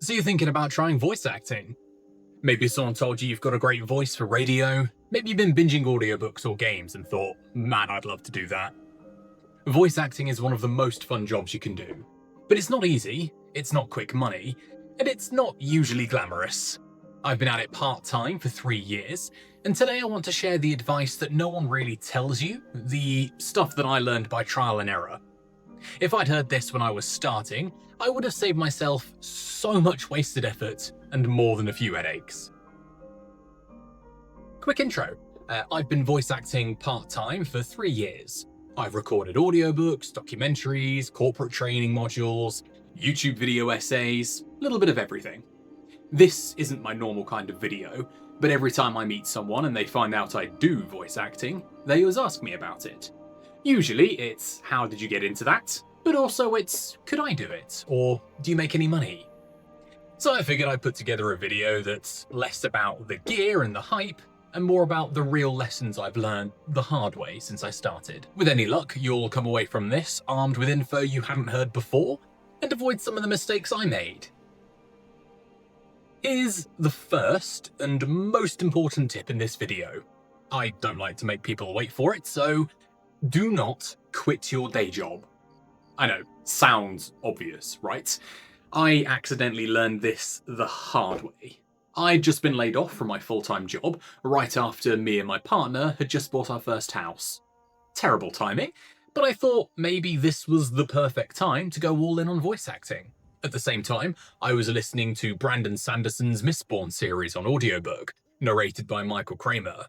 So you're thinking about trying voice acting? Maybe someone told you you've got a great voice for radio. Maybe you've been binging audiobooks or games and thought, man, I'd love to do that. Voice acting is one of the most fun jobs you can do. But it's not easy, it's not quick money, and it's not usually glamorous. I've been at it part-time for 3 years, and today I want to share the advice that no one really tells you, the stuff that I learned by trial and error. If I'd heard this when I was starting, I would have saved myself so much wasted effort and more than a few headaches. Quick intro. I've been voice acting part-time for 3 years. I've recorded audiobooks, documentaries, corporate training modules, YouTube video essays, a little bit of everything. This isn't my normal kind of video, but every time I meet someone and they find out I do voice acting, they always ask me about it. Usually it's, how did you get into that? But also it's, could I do it? Or do you make any money? So I figured I'd put together a video that's less about the gear and the hype, and more about the real lessons I've learned the hard way since I started. With any luck, you'll come away from this armed with info you hadn't heard before, and avoid some of the mistakes I made. Here's the first and most important tip in this video. I don't like to make people wait for it, so do not quit your day job. I know, sounds obvious, right? I accidentally learned this the hard way. I'd just been laid off from my full-time job right after me and my partner had just bought our first house. Terrible timing, but I thought maybe this was the perfect time to go all in on voice acting. At the same time, I was listening to Brandon Sanderson's Mistborn series on audiobook, narrated by Michael Kramer.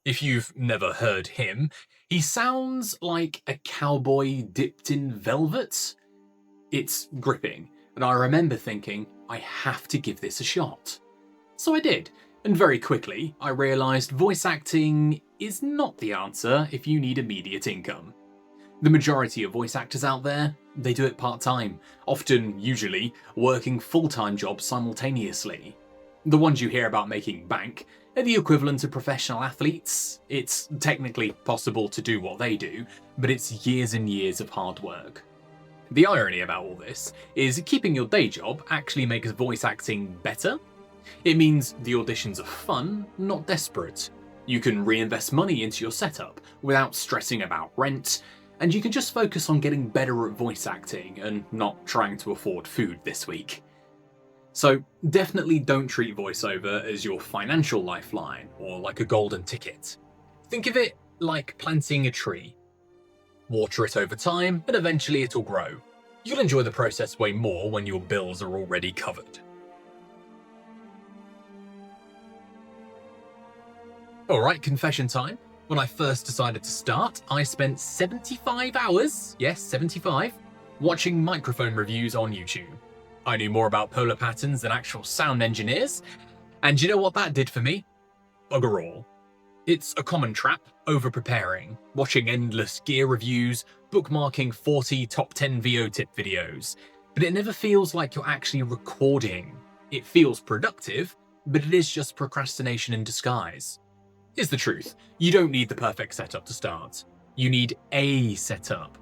If you've never heard him, he sounds like a cowboy dipped in velvet. It's gripping, and I remember thinking, I have to give this a shot. So I did, and very quickly I realised voice acting is not the answer if you need immediate income. The majority of voice actors out there, they do it part-time, often, usually, working full-time jobs simultaneously. The ones you hear about making bank are the equivalent of professional athletes. It's technically possible to do what they do, but it's years and years of hard work. The irony about all this is keeping your day job actually makes voice acting better. It means the auditions are fun, not desperate. You can reinvest money into your setup without stressing about rent, and you can just focus on getting better at voice acting and not trying to afford food this week. So definitely don't treat voiceover as your financial lifeline or like a golden ticket. Think of it like planting a tree. Water it over time and eventually it'll grow. You'll enjoy the process way more when your bills are already covered. Alright, confession time. When I first decided to start, I spent 75 hours, yes 75, watching microphone reviews on YouTube. I knew more about polar patterns than actual sound engineers, and you know what that did for me? Bugger all. It's a common trap, over-preparing, watching endless gear reviews, bookmarking 40 top 10 VO tip videos, but it never feels like you're actually recording. It feels productive, but it is just procrastination in disguise. Here's the truth, you don't need the perfect setup to start. You need a setup.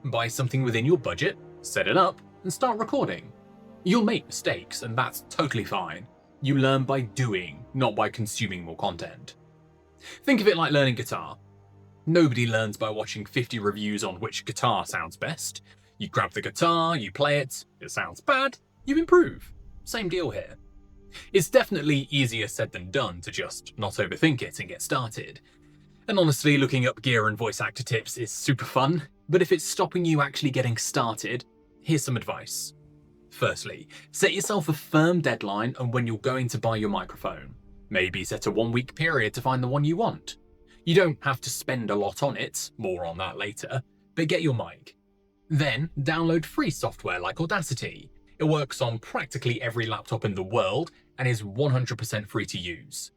Buy something within your budget, set it up, and start recording. You'll make mistakes, and that's totally fine. You learn by doing, not by consuming more content. Think of it like learning guitar. Nobody learns by watching 50 reviews on which guitar sounds best. You grab the guitar, you play it, it sounds bad, you improve. Same deal here. It's definitely easier said than done to just not overthink it and get started. And honestly, looking up gear and voice actor tips is super fun, but if it's stopping you actually getting started, here's some advice. Firstly, set yourself a firm deadline on when you're going to buy your microphone. Maybe set a 1-week period to find the one you want. You don't have to spend a lot on it, more on that later, but get your mic. Then download free software like Audacity. It works on practically every laptop in the world and is 100% free to use.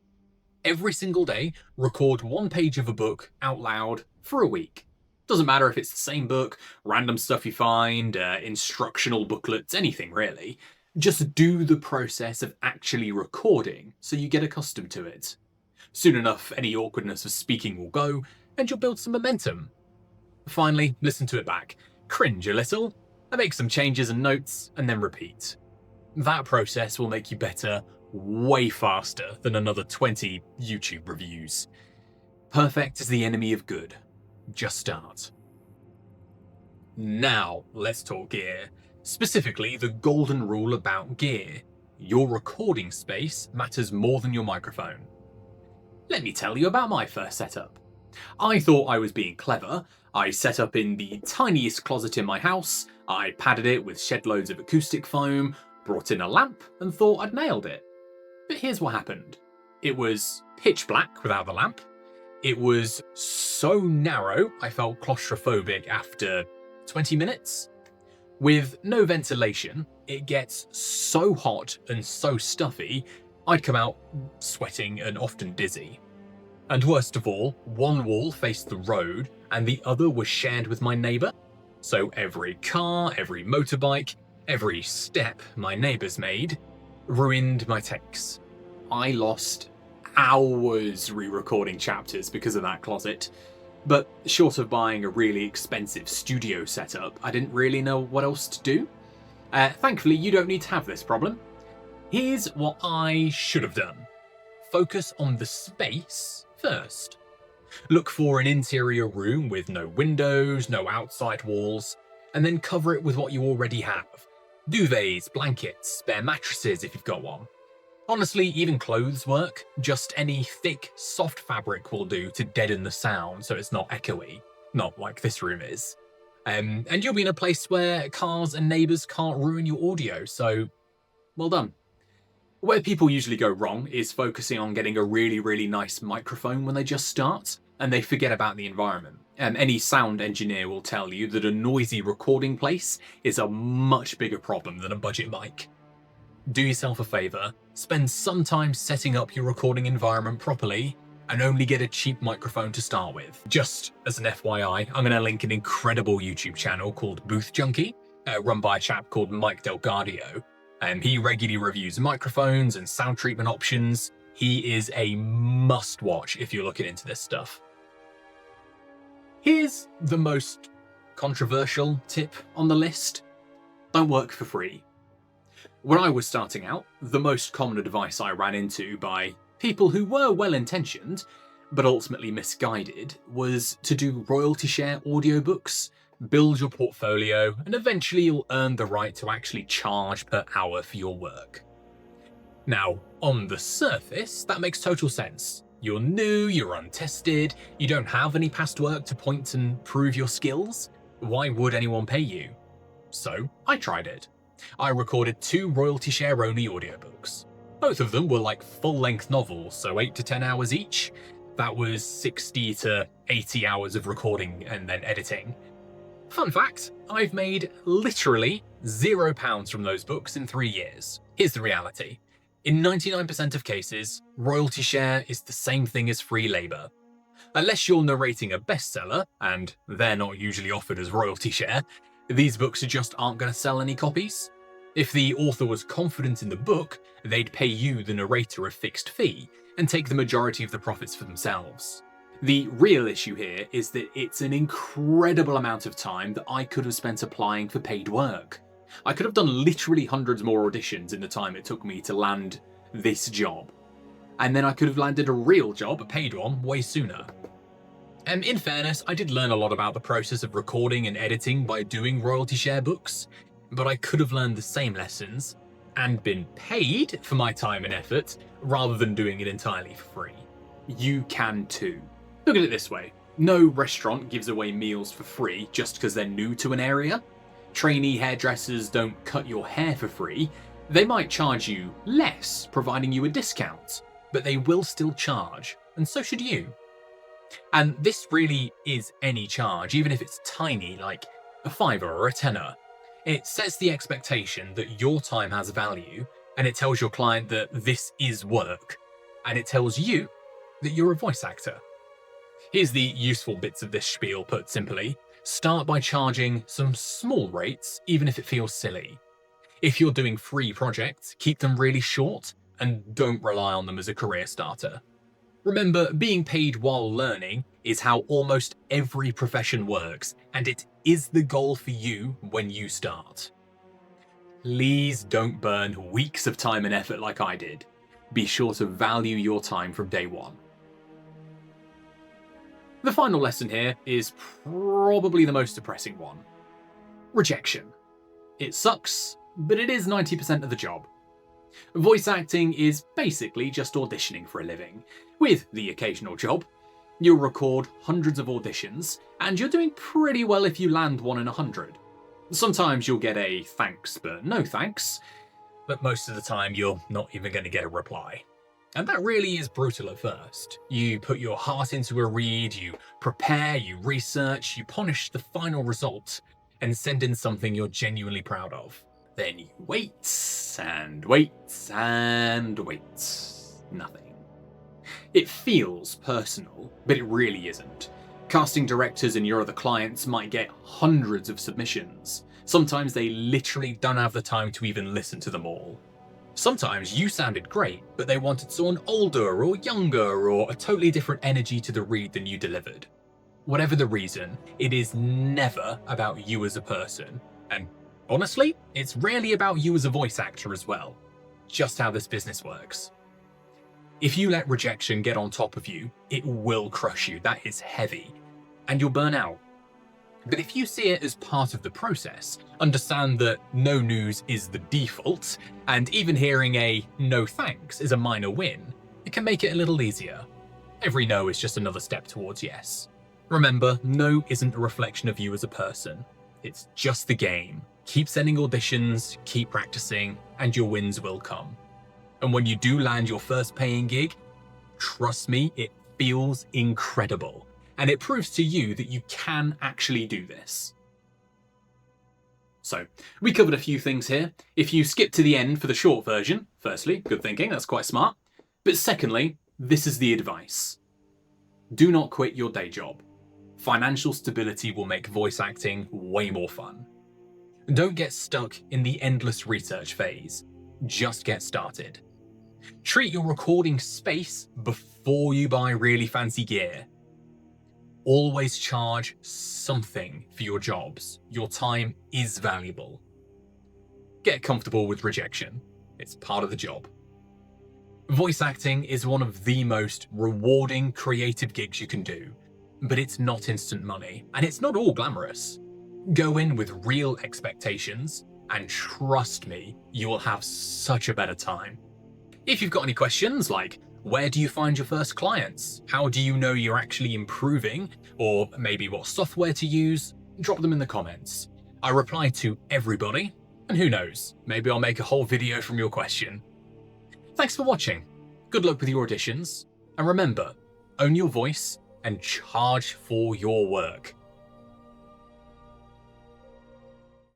Every single day, record 1 page of a book out loud for a week. Doesn't matter if it's the same book, random stuff you find, instructional booklets, anything really. Just do the process of actually recording so you get accustomed to it. Soon enough, any awkwardness of speaking will go, and you'll build some momentum. Finally, listen to it back, cringe a little, and make some changes and notes, and then repeat. That process will make you better way faster than another 20 YouTube reviews. Perfect is the enemy of good. Just start. Now, let's talk gear. Specifically, the golden rule about gear. Your recording space matters more than your microphone. Let me tell you about my first setup. I thought I was being clever. I set up in the tiniest closet in my house, I padded it with shed loads of acoustic foam, brought in a lamp, and thought I'd nailed it. But here's what happened. It was pitch black without the lamp. It was so narrow I felt claustrophobic after 20 minutes. With no ventilation, it gets so hot and so stuffy, I'd come out sweating and often dizzy. And worst of all, one wall faced the road and the other was shared with my neighbour. So every car, every motorbike, every step my neighbours made ruined my takes. I lost hours re-recording chapters because of that closet. But short of buying a really expensive studio setup, I didn't really know what else to do. Thankfully, you don't need to have this problem. Here's what I should have done. Focus on the space first. Look for an interior room with no windows, no outside walls, and then cover it with what you already have. Duvets, blankets, spare mattresses if you've got one. Honestly, even clothes work. Just any thick, soft fabric will do to deaden the sound so it's not echoey. Not like this room is. And you'll be in a place where cars and neighbours can't ruin your audio, so well done. Where people usually go wrong is focusing on getting a really, really nice microphone when they just start, and they forget about the environment. Any sound engineer will tell you that a noisy recording place is a much bigger problem than a budget mic. Do yourself a favour, spend some time setting up your recording environment properly, and only get a cheap microphone to start with. Just as an FYI, I'm going to link an incredible YouTube channel called Booth Junkie, run by a chap called Mike Delgadio. He regularly reviews microphones and sound treatment options. He is a must-watch if you're looking into this stuff. Here's the most controversial tip on the list. Don't work for free. When I was starting out, the most common advice I ran into by people who were well-intentioned, but ultimately misguided, was to do royalty share audiobooks, build your portfolio, and eventually you'll earn the right to actually charge per hour for your work. Now, on the surface, that makes total sense. You're new, you're untested, you don't have any past work to point and prove your skills. Why would anyone pay you? So, I tried it. I recorded 2 royalty share only audiobooks. Both of them were like full-length novels, so 8 to 10 hours each. That was 60 to 80 hours of recording and then editing. Fun fact, I've made literally £0 from those books in 3 years. Here's the reality. In 99% of cases, royalty share is the same thing as free labour. Unless you're narrating a bestseller, and they're not usually offered as royalty share, these books just aren't going to sell any copies. If the author was confident in the book, they'd pay you, the narrator, a fixed fee, and take the majority of the profits for themselves. The real issue here is that it's an incredible amount of time that I could have spent applying for paid work. I could have done literally hundreds more auditions in the time it took me to land this job. And then I could have landed a real job, a paid one, way sooner. In fairness, I did learn a lot about the process of recording and editing by doing royalty share books, but I could have learned the same lessons and been paid for my time and effort rather than doing it entirely for free. You can too. Look at it this way. No restaurant gives away meals for free just because they're new to an area. Trainee hairdressers don't cut your hair for free. They might charge you less, providing you a discount, but they will still charge, and so should you. And this really is any charge, even if it's tiny, like a £5 or a £10. It sets the expectation that your time has value, and it tells your client that this is work, and it tells you that you're a voice actor. Here's the useful bits of this spiel put simply. Start by charging some small rates, even if it feels silly. If you're doing free projects, keep them really short, and don't rely on them as a career starter. Remember, being paid while learning is how almost every profession works, and it is the goal for you when you start. Please don't burn weeks of time and effort like I did. Be sure to value your time from day one. The final lesson here is probably the most depressing one. Rejection. It sucks, but it is 90% of the job. Voice acting is basically just auditioning for a living, with the occasional job. You'll record hundreds of auditions, and you're doing pretty well if you land 1 in 100. Sometimes you'll get a thanks but no thanks, but most of the time you're not even going to get a reply. And that really is brutal at first. You put your heart into a read, you prepare, you research, you polish the final result, and send in something you're genuinely proud of. Then you wait, and wait, and wait. Nothing. It feels personal, but it really isn't. Casting directors and your other clients might get hundreds of submissions. Sometimes they literally don't have the time to even listen to them all. Sometimes you sounded great, but they wanted someone older or younger or a totally different energy to the read than you delivered. Whatever the reason, it is never about you as a person. And honestly, it's rarely about you as a voice actor as well. Just how this business works. If you let rejection get on top of you, it will crush you. That is heavy. And you'll burn out. But if you see it as part of the process, understand that no news is the default, and even hearing a no thanks is a minor win, it can make it a little easier. Every no is just another step towards yes. Remember, no isn't a reflection of you as a person. It's just the game. Keep sending auditions, keep practicing, and your wins will come. And when you do land your first paying gig, trust me, it feels incredible. And it proves to you that you can actually do this. So, we covered a few things here. If you skip to the end for the short version, firstly, good thinking, that's quite smart. But secondly, this is the advice. Do not quit your day job. Financial stability will make voice acting way more fun. Don't get stuck in the endless research phase. Just get started. Treat your recording space before you buy really fancy gear. Always charge something for your jobs. Your time is valuable. Get comfortable with rejection. It's part of the job. Voice acting is one of the most rewarding creative gigs you can do, but it's not instant money, and it's not all glamorous. Go in with real expectations, and trust me, you will have such a better time. If you've got any questions like, where do you find your first clients? How do you know you're actually improving? Or maybe what software to use? Drop them in the comments. I reply to everybody, and who knows, maybe I'll make a whole video from your question. Thanks for watching. Good luck with your auditions. And remember, own your voice and charge for your work.